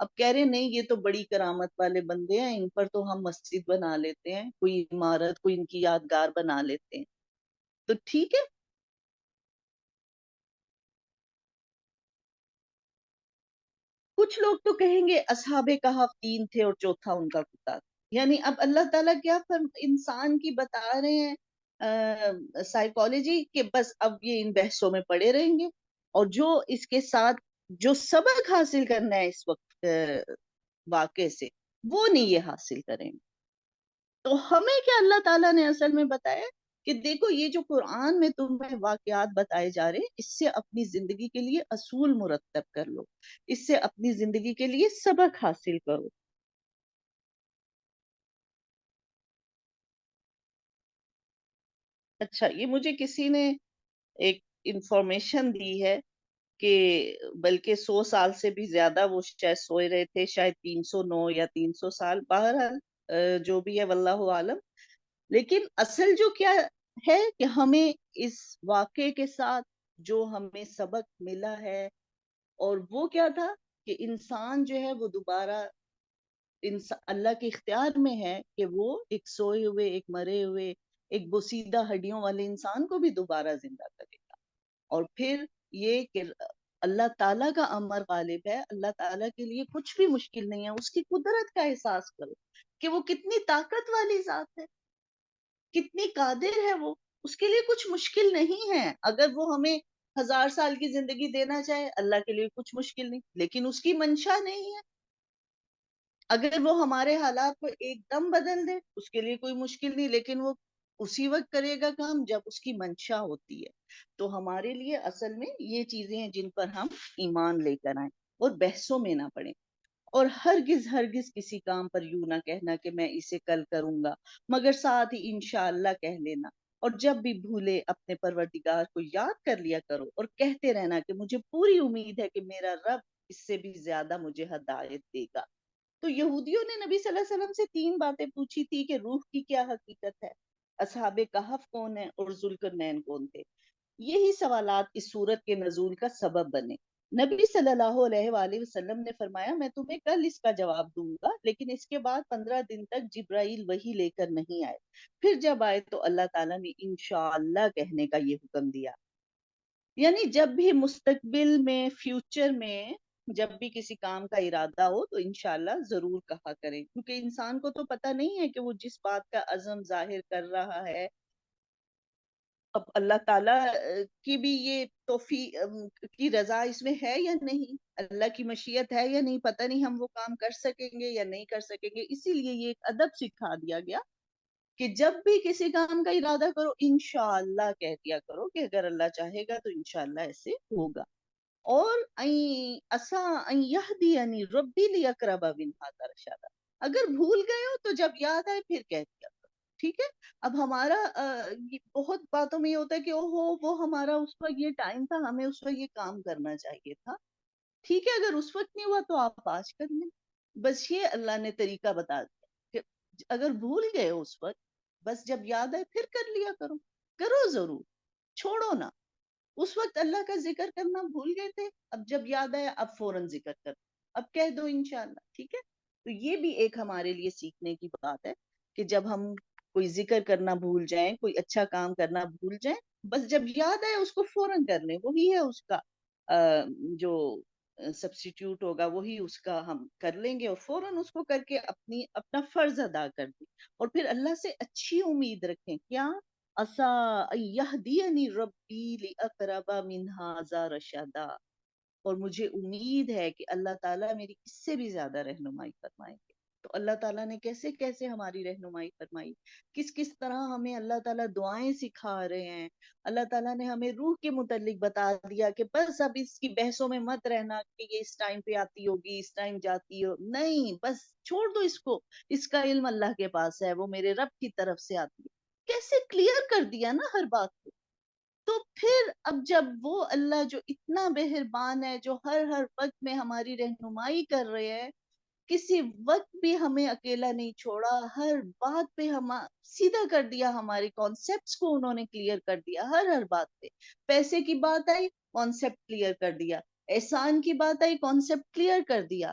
Speaker 1: اب کہہ رہے نہیں یہ تو بڑی کرامت والے بندے ہیں، ان پر تو ہم مسجد بنا لیتے ہیں، کوئی عمارت، کوئی ان کی یادگار بنا لیتے ہیں، تو ٹھیک ہے۔ کچھ لوگ تو کہیں گے اصحاب کہف تین تھے اور چوتھا ان کا کتا تھا۔ یعنی اب اللہ تعالیٰ کیا انسان کی بتا رہے ہیں سائیکالوجی، کہ بس اب یہ ان بحثوں میں پڑے رہیں گے، اور جو اس کے ساتھ جو سبق حاصل کرنا ہے اس وقت واقعے سے، وہ نہیں یہ حاصل کریں گے۔ تو ہمیں کیا اللہ تعالیٰ نے اصل میں بتایا کہ دیکھو یہ جو قرآن میں تمہیں واقعات بتائے جا رہے ہیں، اس سے اپنی زندگی کے لیے اصول مرتب کر لو، اس سے اپنی زندگی کے لیے سبق حاصل کرو۔ اچھا، یہ مجھے کسی نے ایک انفارمیشن دی ہے کہ بلکہ 100 سال سے بھی زیادہ وہ شاید سوئے رہے تھے، شاید 309 یا 300 سال، بہرحال جو بھی ہے واللہ عالم۔ لیکن اصل جو کیا ہے کہ ہمیں اس واقعے کے ساتھ جو ہمیں سبق ملا ہے، اور وہ کیا تھا کہ انسان جو ہے وہ دوبارہ اللہ کے اختیار میں ہے کہ وہ ایک سوئے ہوئے، ایک مرے ہوئے، ایک بوسیدہ ہڈیوں والے انسان کو بھی دوبارہ زندہ کرے گا۔ اور پھر یہ کہ اللہ تعالیٰ کا امر غالب ہے، اللہ تعالیٰ کے لیے کچھ بھی مشکل نہیں ہے، اس کی قدرت کا احساس کرو کہ وہ کتنی طاقت والی ذات ہے، کتنی قادر ہے وہ، اس کے لیے کچھ مشکل نہیں ہے۔ اگر وہ ہمیں 1000 سال کی زندگی دینا چاہے، اللہ کے لیے کچھ مشکل نہیں، لیکن اس کی منشا نہیں ہے۔ اگر وہ ہمارے حالات کو ایک دم بدل دے، اس کے لیے کوئی مشکل نہیں، لیکن وہ اسی وقت کرے گا کام جب اس کی منشا ہوتی ہے۔ تو ہمارے لیے اصل میں یہ چیزیں ہیں جن پر ہم ایمان لے کر آئیں اور بحثوں میں نہ پڑیں، اور ہرگز ہرگز کسی کام پر یوں نہ کہنا کہ میں اسے کل کروں گا، مگر ساتھ ہی انشاءاللہ کہہ لینا، اور جب بھی بھولے اپنے پروردگار کو یاد کر لیا کرو، اور کہتے رہنا کہ مجھے پوری امید ہے کہ میرا رب اس سے بھی زیادہ مجھے ہدایت دے گا۔ تو یہودیوں نے نبی صلی اللہ علیہ وسلم سے 3 باتیں پوچھی تھی کہ روح کی کیا حقیقت ہے، اصحاب کہف کون ہے، اور ذوالقرنین کون تھے۔ یہی سوالات اس سورت کے نزول کا سبب بنے۔ نبی صلی اللہ علیہ وآلہ وسلم نے فرمایا میں تمہیں کل اس کا جواب دوں گا، لیکن اس کے بعد 15 دن تک جبرائیل وحی لے کر نہیں آئے، پھر جب آئے تو اللہ تعالیٰ نے انشاءاللہ کہنے کا یہ حکم دیا۔ یعنی جب بھی مستقبل میں، فیوچر میں جب بھی کسی کام کا ارادہ ہو تو انشاءاللہ ضرور کہا کریں، کیونکہ انسان کو تو پتہ نہیں ہے کہ وہ جس بات کا عزم ظاہر کر رہا ہے، اب اللہ تعالیٰ کی بھی یہ توفیق کی رضا اس میں ہے یا نہیں، اللہ کی مشیت ہے یا نہیں، پتہ نہیں ہم وہ کام کر سکیں گے یا نہیں کر سکیں گے۔ اسی لیے یہ ایک ادب سکھا دیا گیا کہ جب بھی کسی کام کا ارادہ کرو انشاءاللہ کہہ دیا کرو کہ اگر اللہ چاہے گا تو انشاءاللہ ایسے ہوگا۔ اور اسا ان یہدینی ربی لیقرب من ھذا رشدا، اگر بھول گئے ہو تو جب یاد آئے پھر کہہ دیا کرو، ٹھیک ہے۔ اب ہمارا یہ بہت باتوں میں یہ ہوتا ہے کہ اوہو وہ ہمارا اس وقت یہ ٹائم تھا، ہمیں اس وقت یہ کام کرنا چاہیے تھا، ٹھیک ہے، اگر اس وقت نہیں ہوا تو آپ آج کر لیں۔ بس یہ اللہ نے طریقہ بتا دیا کہ اگر بھول گئے ہو اس وقت، بس جب یاد آئے پھر کر لیا کرو، کرو ضرور، چھوڑو نہ۔ اس وقت اللہ کا ذکر کرنا بھول گئے تھے، اب جب یاد آیا اب فوراً ذکر کرو، اب کہہ دو انشاءاللہ، ٹھیک ہے۔ تو یہ بھی ایک ہمارے لیے سیکھنے کی بات ہے کہ جب ہم کوئی ذکر کرنا بھول جائیں، کوئی اچھا کام کرنا بھول جائیں، بس جب یاد آئے اس کو فوراً کر لیں، وہی ہے اس کا جو سبسٹیٹیوٹ ہوگا، وہی اس کا ہم کر لیں گے، اور فوراً اس کو کر کے اپنا فرض ادا کر دیں، اور پھر اللہ سے اچھی امید رکھیں، کیا اسا یہدینی ربی لاقرب من ھذا رشدا، اور مجھے امید ہے کہ اللہ تعالیٰ میری اس سے بھی زیادہ رہنمائی فرمائیں گے۔ تو اللہ تعالیٰ نے کیسے کیسے ہماری رہنمائی فرمائی، کس کس طرح ہمیں اللہ تعالیٰ دعائیں سکھا رہے ہیں۔ اللہ تعالیٰ نے ہمیں روح کے متعلق بتا دیا کہ بس اب اس کی بحثوں میں مت رہنا کہ یہ اس ٹائم پہ آتی ہوگی، اس ٹائم جاتی ہو، نہیں، بس چھوڑ دو اس کو، اس کا علم اللہ کے پاس ہے، وہ میرے رب کی طرف سے آتی ہے۔ کیسے کلیئر کر دیا نا ہر بات کو۔ تو پھر اب جب وہ اللہ جو اتنا مہربان ہے، جو ہر ہر وقت میں ہماری رہنمائی کر رہے ہیں، کسی وقت بھی ہمیں اکیلا نہیں چھوڑا، ہر بات پہ ہم سیدھا کر دیا، ہمارے کانسیپٹس کو انہوں نے کلیئر کر دیا، ہر ہر بات پہ۔ پیسے کی بات آئی، کانسیپٹ کلیئر کر دیا، احسان کی بات آئی، کانسیپٹ کلیئر کر دیا،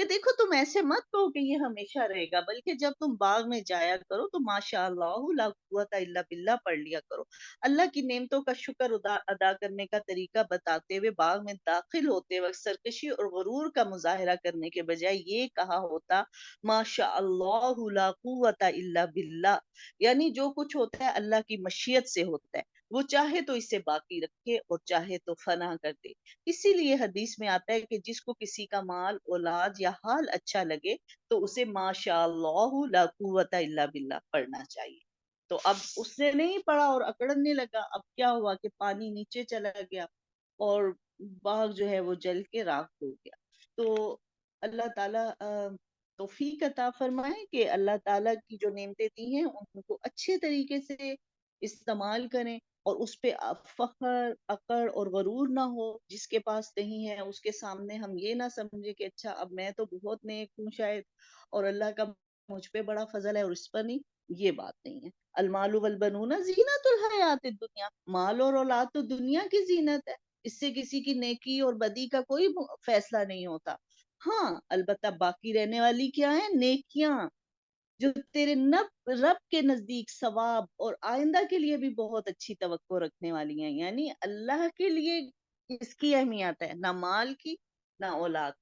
Speaker 1: کہ دیکھو تم ایسے مت کہو کہ یہ ہمیشہ رہے گا، بلکہ جب تم باغ میں جایا کرو تو ماشاء اللہ لا قوت الا باللہ پڑھ لیا کرو۔ اللہ کی نعمتوں کا شکر ادا کرنے کا طریقہ بتاتے ہوئے باغ میں داخل ہوتے وقت سرکشی اور غرور کا مظاہرہ کرنے کے بجائے یہ کہا ہوتا ماشاء اللہ لا قوت الا باللہ، یعنی جو کچھ ہوتا ہے اللہ کی مشیت سے ہوتا ہے، وہ چاہے تو اسے باقی رکھے اور چاہے تو فنا کر دے۔ اسی لیے حدیث میں آتا ہے کہ جس کو کسی کا مال، اولاد یا حال اچھا لگے تو اسے ماشاء اللہ لا قوت الا باللہ پڑھنا چاہیے۔ تو اب اس نے نہیں پڑھا اور اکڑنے لگا، اب کیا ہوا کہ پانی نیچے چلا گیا اور باغ جو ہے وہ جل کے راکھ ہو گیا۔ تو اللہ تعالیٰ توفیق عطا فرمائے کہ اللہ تعالیٰ کی جو نعمتیں دی ہیں ان کو اچھے طریقے سے استعمال کریں، اور اس پہ فخر، اکڑ اور غرور نہ ہو۔ جس کے پاس نہیں ہے اس کے سامنے ہم یہ نہ سمجھے کہ اچھا اب میں تو بہت نیک ہوں شاید، اور اللہ کا مجھ پہ بڑا فضل ہے اور اس پر نہیں، یہ بات نہیں ہے۔ المال والبنون زینت الحیات الدنیا، مال اور اولاد تو دنیا کی زینت ہے، اس سے کسی کی نیکی اور بدی کا کوئی فیصلہ نہیں ہوتا۔ ہاں البتہ باقی رہنے والی کیا ہیں؟ نیکیاں، جو تیرے رب کے نزدیک ثواب اور آئندہ کے لیے بھی بہت اچھی توقع رکھنے والی ہیں۔ یعنی اللہ کے لیے اس کی اہمیت ہے، نہ مال کی نہ اولاد۔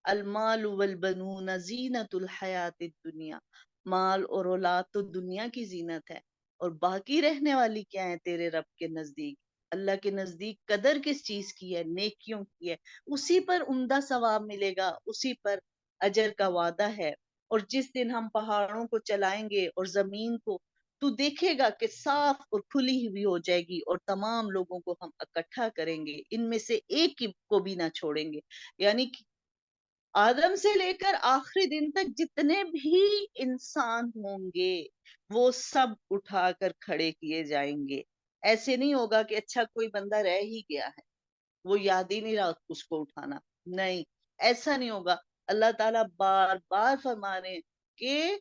Speaker 1: المال والبنون زینت الحیات الدنیا، مال اور اولاد تو دنیا کی زینت ہے، اور باقی رہنے والی کیا ہے تیرے رب کے نزدیک؟ اللہ کے نزدیک قدر کس چیز کی ہے؟ نیکیوں کی ہے، اسی پر عمدہ ثواب ملے گا، اسی پر اجر کا وعدہ ہے۔ اور جس دن ہم پہاڑوں کو چلائیں گے اور زمین کو، تو دیکھے گا کہ صاف اور کھلی ہوئی ہو جائے گی، اور تمام لوگوں کو ہم اکٹھا کریں گے، ان میں سے ایک کو بھی نہ چھوڑیں گے۔ یعنی کہ آدم سے لے کر آخری دن تک جتنے بھی انسان ہوں گے وہ سب اٹھا کر کھڑے کیے جائیں گے۔ ایسے نہیں ہوگا کہ اچھا کوئی بندہ رہ ہی گیا ہے، وہ یاد ہی نہیں رہا اس کو اٹھانا، نہیں، ایسا نہیں ہوگا۔ اللہ تعالیٰ بار بار فرما رہے ہیں کہ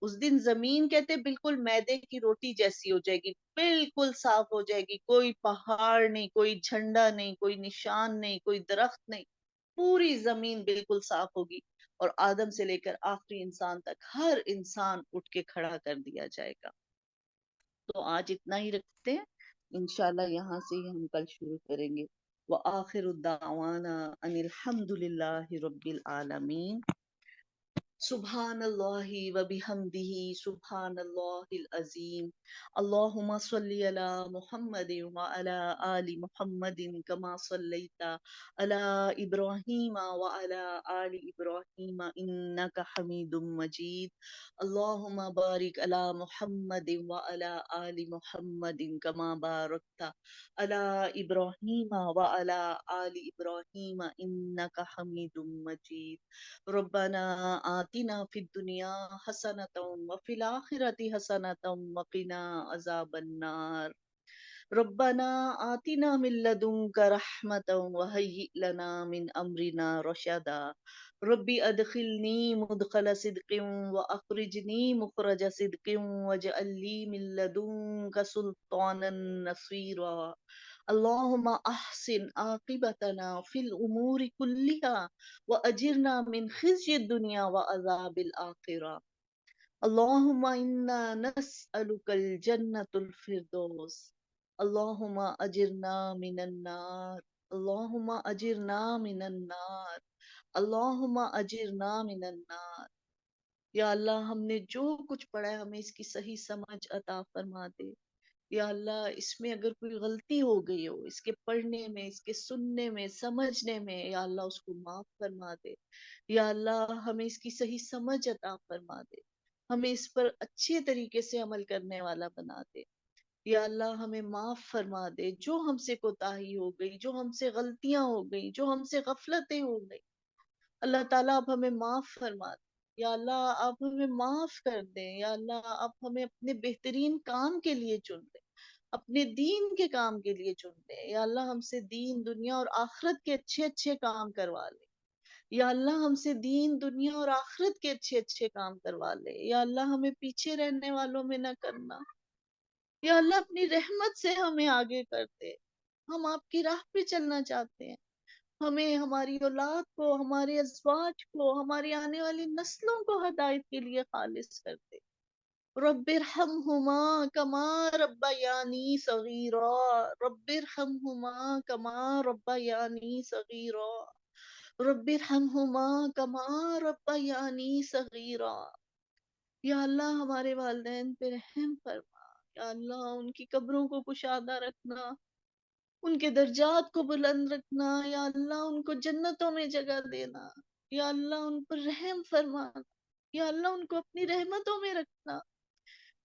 Speaker 1: اس دن زمین کہتے بالکل میدے کی روٹی جیسی ہو جائے گی، بالکل صاف ہو جائے گی، کوئی پہاڑ نہیں، کوئی جھنڈا نہیں، کوئی نشان نہیں، کوئی درخت نہیں، پوری زمین بالکل صاف ہوگی، اور آدم سے لے کر آخری انسان تک ہر انسان اٹھ کے کھڑا کر دیا جائے گا۔ تو آج اتنا ہی رکھتے ہیں، انشاءاللہ یہاں سے ہی ہم کل شروع کریں گے۔ وآخر الدعوانا ان الحمد للہ رب العالمین۔ سبحان اللہ وبحمدہ سبحان اللہ العظیم۔ اللہم صلی علی محمد وعلی آل محمد کما صلیت علی ابراہیم وعلی آل ابراہیم انک حمید مجید۔ اللہم بارک علی محمد وعلی آل محمد کما بارکت علی ابراہیم وعلی آل ابراہیم انک حمید مجید۔ ربنا آتنا فی الدنیا حسنۃ وفی الآخرۃ حسنۃ وقنا عذاب النار۔ ربنا آتنا من لدنک رحمۃ وہیئ لنا من امرنا رشدا۔ ربی ادخلنی مدخل صدق واخرجنی مخرج صدق واجعل لی من لدنک سلطانا نصیرا۔ اللہم احسن عاقبتنا فی الامور کلها وأجرنا من خزي الدنيا وعذاب الآخرة۔ اللهم إنا نسألك الجنة الفردوس۔ اللهم أجرنا من النار، اللهم أجرنا من النار، اللهم أجرنا من النار۔ یا اللہ ہم نے جو کچھ پڑھا ہے ہمیں اس کی صحیح سمجھ عطا فرما دے۔ یا اللہ اس میں اگر کوئی غلطی ہو گئی ہو، اس کے پڑھنے میں، اس کے سننے میں، سمجھنے میں، یا اللہ اس کو معاف فرما دے۔ یا اللہ ہمیں اس کی صحیح سمجھ عطا فرما دے، ہمیں اس پر اچھے طریقے سے عمل کرنے والا بنا دے۔ یا اللہ ہمیں معاف فرما دے، جو ہم سے کوتاہی ہو گئی، جو ہم سے غلطیاں ہو گئی، جو ہم سے غفلتیں ہو گئی، اللہ تعالیٰ آپ ہمیں معاف فرما دیں۔ یا اللہ آپ ہمیں معاف کر دیں۔ یا اللہ آپ ہمیں اپنے بہترین کام کے لیے چن لیں، اپنے دین کے کام کے لیے چن لیں۔ یا اللہ ہم سے دین، دنیا اور آخرت کے اچھے اچھے کام کروا لیں۔ یا اللہ ہم سے دین، دنیا اور آخرت کے اچھے اچھے کام کروا لے۔ یا اللہ ہمیں پیچھے رہنے والوں میں نہ کرنا۔ یا اللہ اپنی رحمت سے ہمیں آگے کر دے، ہم آپ کی راہ پہ چلنا چاہتے ہیں، ہمیں، ہماری اولاد کو، ہمارے ازواج کو، ہماری آنے والی نسلوں کو ہدایت کے لیے خالص کر دے۔ رب ارحمہما کما ربیانی صغیرا، رب ارحمہما کما ربیانی صغیرا، رب ارحمہما کما ربیانی صغیرا۔ یا اللہ ہمارے والدین پہ رحم فرما، یا اللہ ان کی قبروں کو کشادہ رکھنا، ان کے درجات کو بلند رکھنا، یا اللہ ان کو جنتوں میں جگہ دینا، یا اللہ ان پر رحم فرمانا، یا اللہ ان کو اپنی رحمتوں میں رکھنا،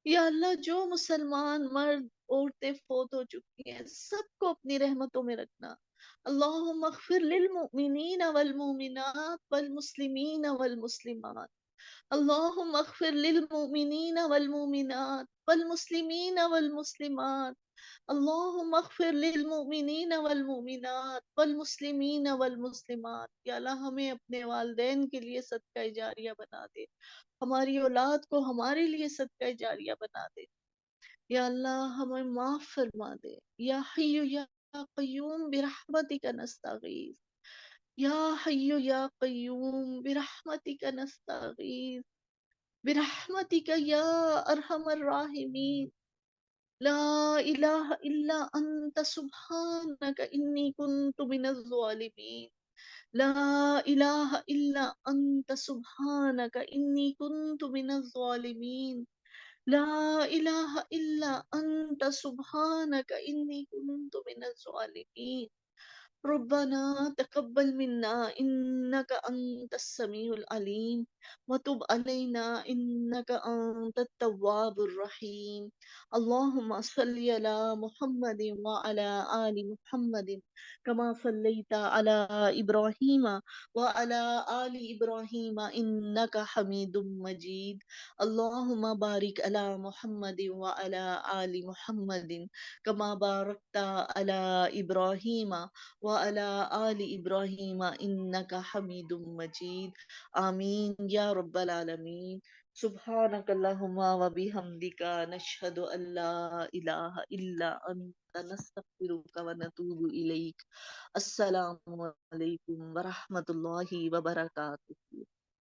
Speaker 1: یا اللہ جو مسلمان مرد عورتیں فوت ہو چکی ہیں سب کو اپنی رحمتوں میں رکھنا۔ اللہم اغفر للمؤمنین والمؤمنات والمسلمین والمسلمات، اللہم اغفر للمؤمنین والمؤمنات والمسلمین والمسلمات، اللہم اغفر للمؤمنین والمؤمنات والمسلمین والمسلمات۔ یا اللہ ہمیں اپنے والدین کے لیے صدقہ جاریہ بنا دے، ہماری اولاد کو ہمارے لیے صدقہ جاریہ بنا دے، یا اللہ ہمیں معاف فرما دے۔ یا حی یا قیوم برحمتک نستغیث، یا حی یا قیوم برحمتک نستغیث، برحمتک یا ارحم الراحمین، لا الہ الا انت سبحانک انی کنت من الظالمین، لا الہ الا انت سبحانک انی کنت من الظالمین، لا الہ الا انت سبحانک انی کنت من الظالمین۔ ربنا تقبل منا انك انت السميع العليم وتب علينا انك انت التواب الرحيم۔ اللهم صل على محمد وعلى آل محمد كما صليت على إبراهيم وعلى آل إبراهيم إنك حميد مجيد۔ اللهم بارك على محمد وعلى آل محمد كما باركت على إبراهيم وعلى آل إبراهيم إنك حميد مجيد۔ آمين يا رب العالمين۔ سبحانك اللهم وبحمدك نشهد أن لا إله إلا أنت نستغفرك ونتوب إليك۔ السلام علیکم ورحمۃ اللہ وبرکاتہ۔